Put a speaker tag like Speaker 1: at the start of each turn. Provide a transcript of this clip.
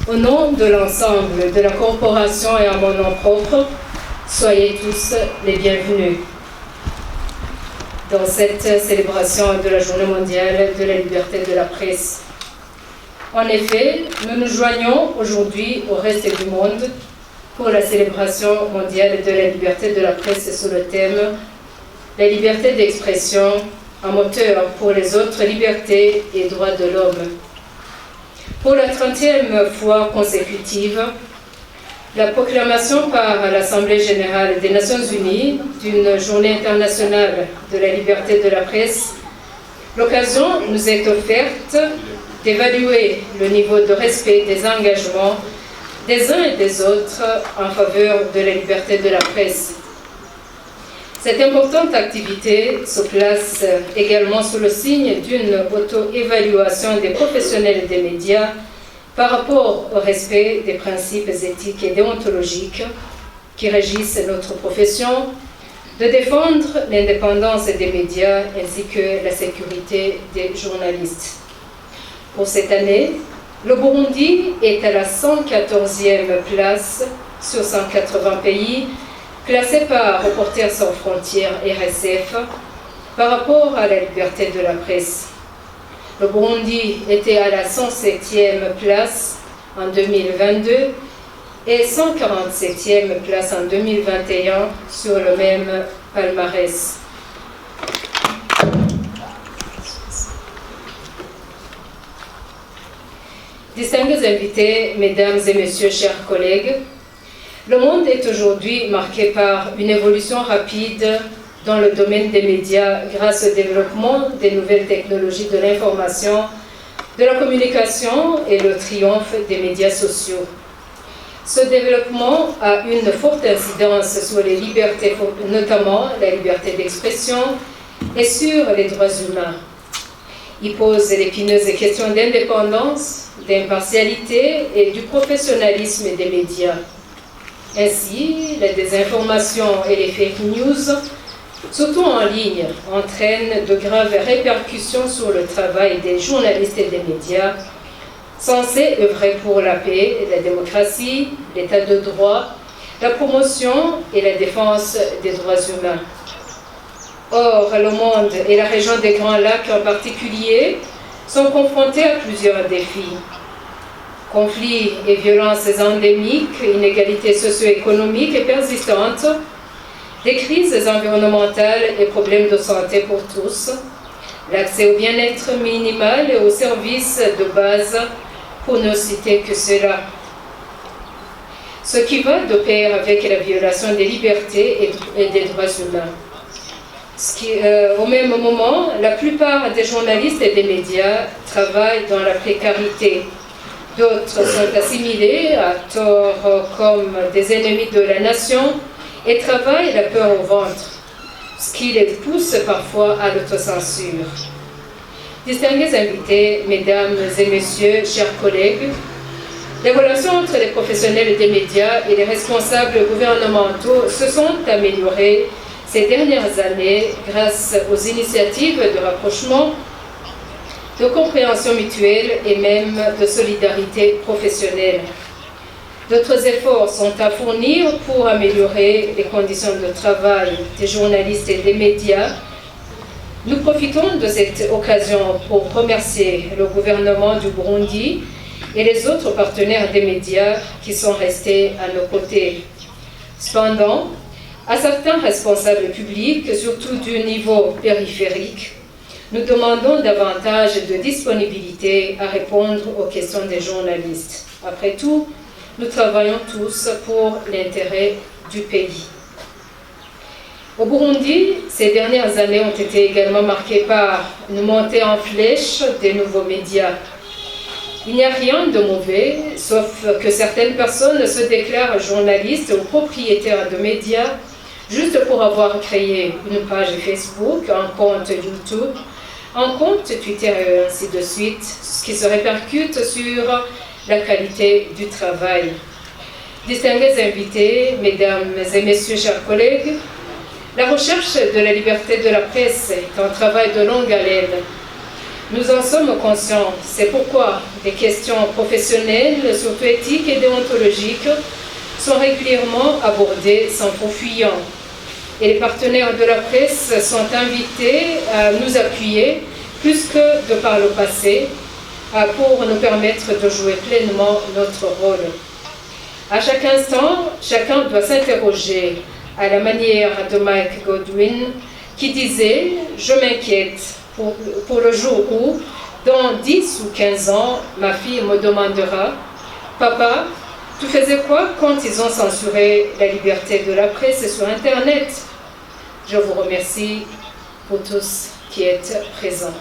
Speaker 1: Au nom de l'ensemble de la corporation et en mon nom propre, soyez tous les bienvenus dans cette célébration de la Journée mondiale de la liberté de la presse. En effet, nous nous joignons aujourd'hui au reste du monde pour la célébration mondiale de la liberté de la presse sous le thème « La liberté d'expression, un moteur pour les autres libertés et droits de l'homme ». Pour la 30e fois consécutive, la proclamation par l'Assemblée générale des Nations unies d'une journée internationale de la liberté de la presse, l'occasion nous est offerte d'évaluer le niveau de respect des engagements des uns et des autres en faveur de la liberté de la presse. Cette importante activité se place également sous le signe d'une auto-évaluation des professionnels des médias par rapport au respect des principes éthiques et déontologiques qui régissent notre profession, de défendre l'indépendance des médias ainsi que la sécurité des journalistes. Pour cette année, le Burundi est à la 114e place sur 180 pays, classé par Reporters sans frontières RSF par rapport à la liberté de la presse. Le Burundi était à la 107e place en 2022 et 147e place en 2021 sur le même palmarès. Distingués invités, mesdames et messieurs, chers collègues, le monde est aujourd'hui marqué par une évolution rapide dans le domaine des médias grâce au développement des nouvelles technologies de l'information, de la communication et le triomphe des médias sociaux. Ce développement a une forte incidence sur les libertés, notamment la liberté d'expression et sur les droits humains. Il pose l'épineuse question d'indépendance, d'impartialité et du professionnalisme des médias. Ainsi, la désinformation et les fake news, surtout en ligne, entraînent de graves répercussions sur le travail des journalistes et des médias, censés œuvrer pour la paix, la démocratie, l'état de droit, la promotion et la défense des droits humains. Or, le monde et la région des Grands Lacs en particulier sont confrontés à plusieurs défis. Conflits et violences endémiques, inégalités socio-économiques et persistantes, des crises environnementales et problèmes de santé pour tous, l'accès au bien-être minimal et aux services de base, pour ne citer que cela. Ce qui va de pair avec la violation des libertés et des droits humains. Au même moment, la plupart des journalistes et des médias travaillent dans la précarité. D'autres sont assimilés à tort comme des ennemis de la nation et travaillent la peur au ventre, ce qui les pousse parfois à l'autocensure. Distingués invités, mesdames et messieurs, chers collègues, les relations entre les professionnels des médias et les responsables gouvernementaux se sont améliorées ces dernières années grâce aux initiatives de rapprochement, de compréhension mutuelle et même de solidarité professionnelle. D'autres efforts sont à fournir pour améliorer les conditions de travail des journalistes et des médias. Nous profitons de cette occasion pour remercier le gouvernement du Burundi et les autres partenaires des médias qui sont restés à nos côtés. Cependant, à certains responsables publics, surtout du niveau périphérique, nous demandons davantage de disponibilité à répondre aux questions des journalistes. Après tout, nous travaillons tous pour l'intérêt du pays. Au Burundi, ces dernières années ont été également marquées par une montée en flèche des nouveaux médias. Il n'y a rien de mauvais, sauf que certaines personnes se déclarent journalistes ou propriétaires de médias juste pour avoir créé une page Facebook, un compte YouTube, un compte Twitter et ainsi de suite, ce qui se répercute sur la qualité du travail. Distingués invités, mesdames et messieurs, chers collègues, la recherche de la liberté de la presse est un travail de longue haleine. Nous en sommes conscients. C'est pourquoi des questions professionnelles, surtout éthiques et déontologiques, sont régulièrement abordées sans faux fuyant. Et les partenaires de la presse sont invités à nous appuyer, plus que de par le passé, pour nous permettre de jouer pleinement notre rôle. À chaque instant, chacun doit s'interroger à la manière de Mike Godwin qui disait « Je m'inquiète pour le jour où, dans 10 ou 15 ans, ma fille me demandera « Papa, tu faisais quoi quand ils ont censuré la liberté de la presse sur Internet ?» Je vous remercie pour tous qui êtes présents.